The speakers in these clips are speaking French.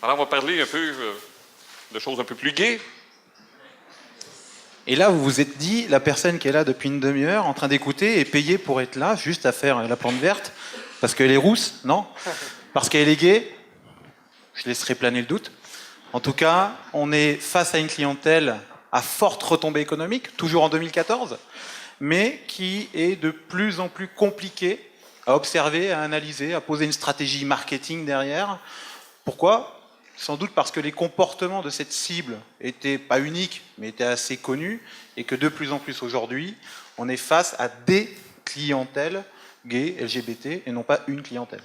Alors, on va parler un peu de choses un peu plus gaies. Et là, vous vous êtes dit, la personne qui est là depuis une demi-heure, en train d'écouter, est payée pour être là, juste à faire la plante verte, parce qu'elle est rousse, non? Parce qu'elle est gay? Je laisserai planer le doute. En tout cas, on est face à une clientèle à forte retombée économique, toujours en 2014, mais qui est de plus en plus compliquée à observer, à analyser, à poser une stratégie marketing derrière. Pourquoi? Sans doute parce que les comportements de cette cible étaient pas uniques, mais étaient assez connus, et que de plus en plus aujourd'hui, on est face à des clientèles gays, LGBT, et non pas une clientèle.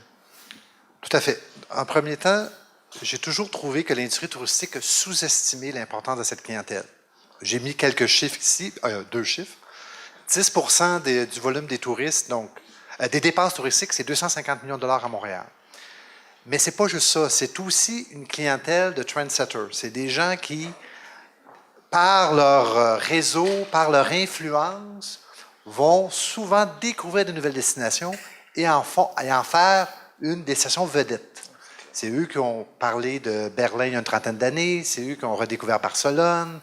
Tout à fait. En premier temps, j'ai toujours trouvé que l'industrie touristique a sous-estimé l'importance de cette clientèle. J'ai mis quelques chiffres ici, 2 chiffres. 10 du volume des touristes, donc des dépenses touristiques, c'est 250 millions de dollars à Montréal. Mais c'est pas juste ça, c'est aussi une clientèle de trendsetters. C'est des gens qui, par leur réseau, par leur influence, vont souvent découvrir de nouvelles destinations et en faire une destination vedette. C'est eux qui ont parlé de Berlin il y a une trentaine d'années, c'est eux qui ont redécouvert Barcelone,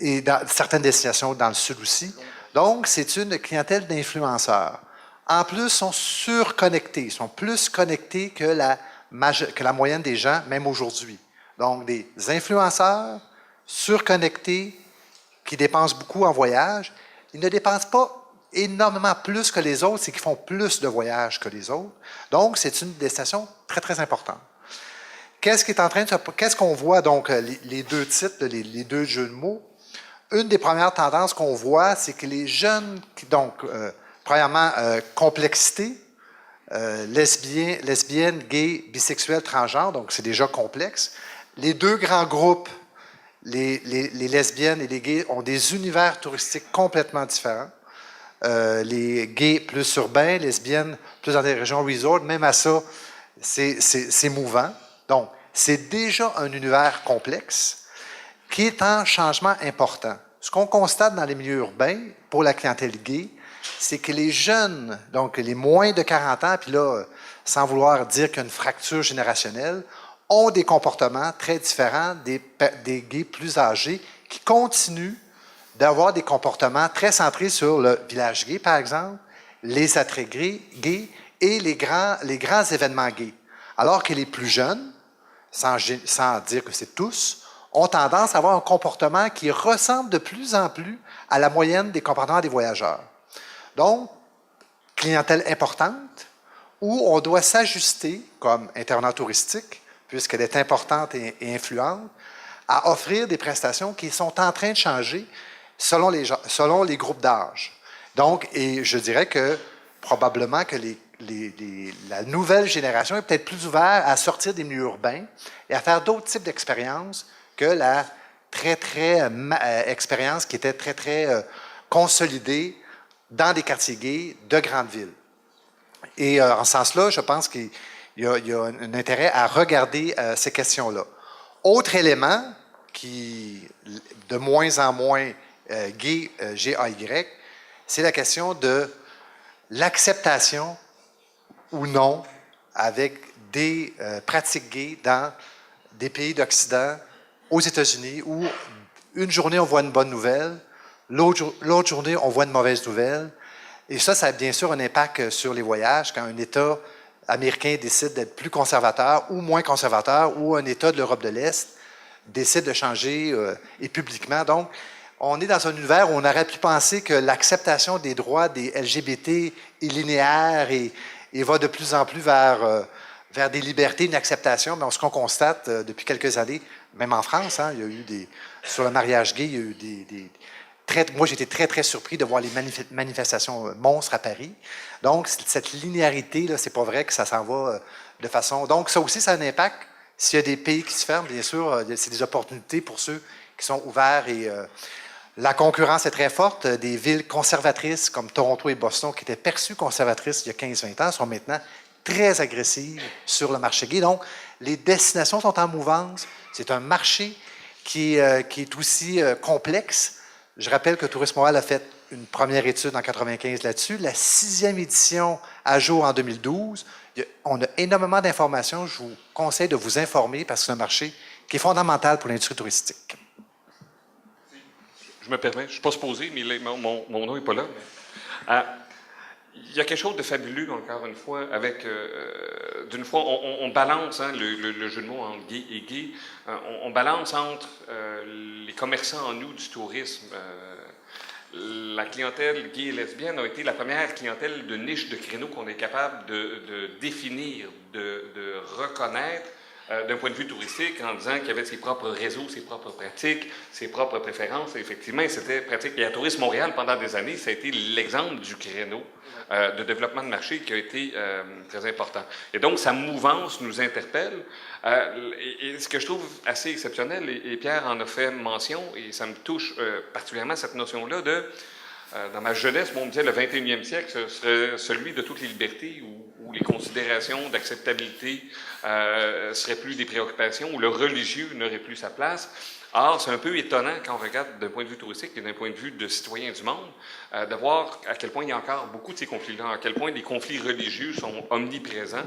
et dans certaines destinations dans le sud aussi. Donc, c'est une clientèle d'influenceurs. En plus, ils sont surconnectés, ils sont plus connectés que la moyenne des gens, même aujourd'hui. Donc, des influenceurs surconnectés qui dépensent beaucoup en voyage. Ils ne dépensent pas énormément plus que les autres, c'est qu'ils font plus de voyages que les autres. Donc, c'est une destination très, très importante. Qu'est-ce qu'on voit, donc, les deux titres, les deux jeux de mots? Une des premières tendances qu'on voit, c'est que les jeunes, donc, premièrement, complexité, lesbiennes, gays, bisexuels, transgenres, donc c'est déjà complexe. Les deux grands groupes, les lesbiennes et les gays, ont des univers touristiques complètement différents. Les gays plus urbains, lesbiennes plus dans des régions resort, même à ça, c'est mouvant. Donc, c'est déjà un univers complexe qui est en changement important. Ce qu'on constate dans les milieux urbains pour la clientèle gay, c'est que les jeunes, donc les moins de 40 ans, puis là, sans vouloir dire qu'il y a une fracture générationnelle, ont des comportements très différents des gays plus âgés qui continuent d'avoir des comportements très centrés sur le village gay, par exemple, les attraits gays et les grands événements gays. Alors que les plus jeunes, sans dire que c'est tous, ont tendance à avoir un comportement qui ressemble de plus en plus à la moyenne des comportements des voyageurs. Donc, clientèle importante, où on doit s'ajuster comme intervenant touristique, puisqu'elle est importante et influente, à offrir des prestations qui sont en train de changer selon les groupes d'âge. Donc, et je dirais que probablement que la nouvelle génération est peut-être plus ouverte à sortir des milieux urbains et à faire d'autres types d'expériences que la expérience qui était très consolidée dans des quartiers gays de grandes villes. Et en ce sens-là, je pense qu'il y a un intérêt à regarder ces questions-là. Autre élément qui, de moins en moins gay, G-A-Y, c'est la question de l'acceptation ou non avec des pratiques gays dans des pays d'Occident, aux États-Unis, où une journée, on voit une bonne nouvelle, l'autre journée, on voit une mauvaise nouvelle. Et ça a bien sûr un impact sur les voyages quand un État américain décide d'être plus conservateur ou moins conservateur, ou un État de l'Europe de l'Est décide de changer et publiquement. Donc, on est dans un univers où on aurait pu penser que l'acceptation des droits des LGBT est linéaire et va de plus en plus vers des libertés, une acceptation. Mais ce qu'on constate depuis quelques années, même en France, il y a eu sur le mariage gay, il y a eu moi, j'ai été très surpris de voir les manifestations monstres à Paris. Donc, cette linéarité, là, c'est pas vrai que ça s'en va de façon... Donc, ça aussi, ça a un impact. S'il y a des pays qui se ferment, bien sûr, c'est des opportunités pour ceux qui sont ouverts et la concurrence est très forte. Des villes conservatrices comme Toronto et Boston, qui étaient perçues conservatrices il y a 15-20 ans, sont maintenant très agressives sur le marché gay. Donc, les destinations sont en mouvance. C'est un marché qui est aussi complexe. Je rappelle que Tourisme Montréal a fait une première étude en 1995 là-dessus, la 6e édition à jour en 2012. On a énormément d'informations. Je vous conseille de vous informer parce que c'est un marché qui est fondamental pour l'industrie touristique. Je me permets, je ne suis pas supposé, mais mon nom n'est pas là. Il y a quelque chose de fabuleux, encore une fois, avec, d'une fois, on balance le jeu de mots entre gay et gay, on balance entre les commerçants en nous du tourisme. La clientèle gay et lesbienne a été la première clientèle de niche de créneau qu'on est capable de définir, de reconnaître d'un point de vue touristique en disant qu'il y avait ses propres réseaux, ses propres pratiques, ses propres préférences. Et effectivement, c'était pratique. Et à Tourisme Montréal, pendant des années, ça a été l'exemple du créneau de développement de marché qui a été très important. Et donc, sa mouvance nous interpelle. Et ce que je trouve assez exceptionnel, et Pierre en a fait mention, et ça me touche particulièrement cette notion-là de... dans ma jeunesse, on me disait le 21e siècle, ce serait celui de toutes les libertés où les considérations d'acceptabilité seraient plus des préoccupations, où le religieux n'aurait plus sa place. Or, c'est un peu étonnant quand on regarde d'un point de vue touristique et d'un point de vue de citoyen du monde, de voir à quel point il y a encore beaucoup de ces conflits-là, à quel point les conflits religieux sont omniprésents,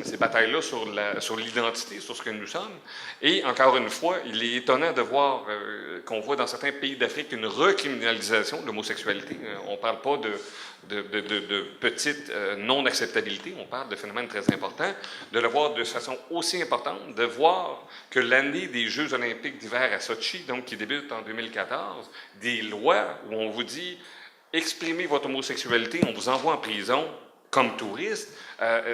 ces batailles-là sur l'identité, sur ce que nous sommes. Et encore une fois, il est étonnant de voir qu'on voit dans certains pays d'Afrique une recriminalisation de l'homosexualité. On ne parle pas de petite non-acceptabilité, on parle de phénomènes très importants, de le voir de façon aussi importante, de voir que l'année des Jeux olympiques d'hiver à Sochi, donc qui débute en 2014, des lois où on vous dit « exprimez votre homosexualité, on vous envoie en prison », comme touriste,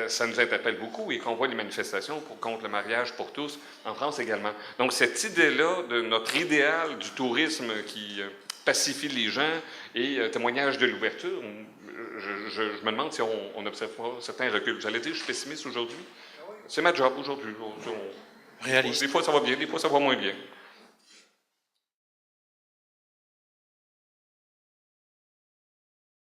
ça nous interpelle beaucoup et qu'on voit les manifestations contre le mariage pour tous en France également. Donc cette idée-là de notre idéal du tourisme qui pacifie les gens et témoignage de l'ouverture, je me demande si on n'observe pas certains reculs. Vous allez dire, je suis pessimiste aujourd'hui. C'est ma job aujourd'hui. Réaliste. Des fois, ça va bien, des fois, ça va moins bien.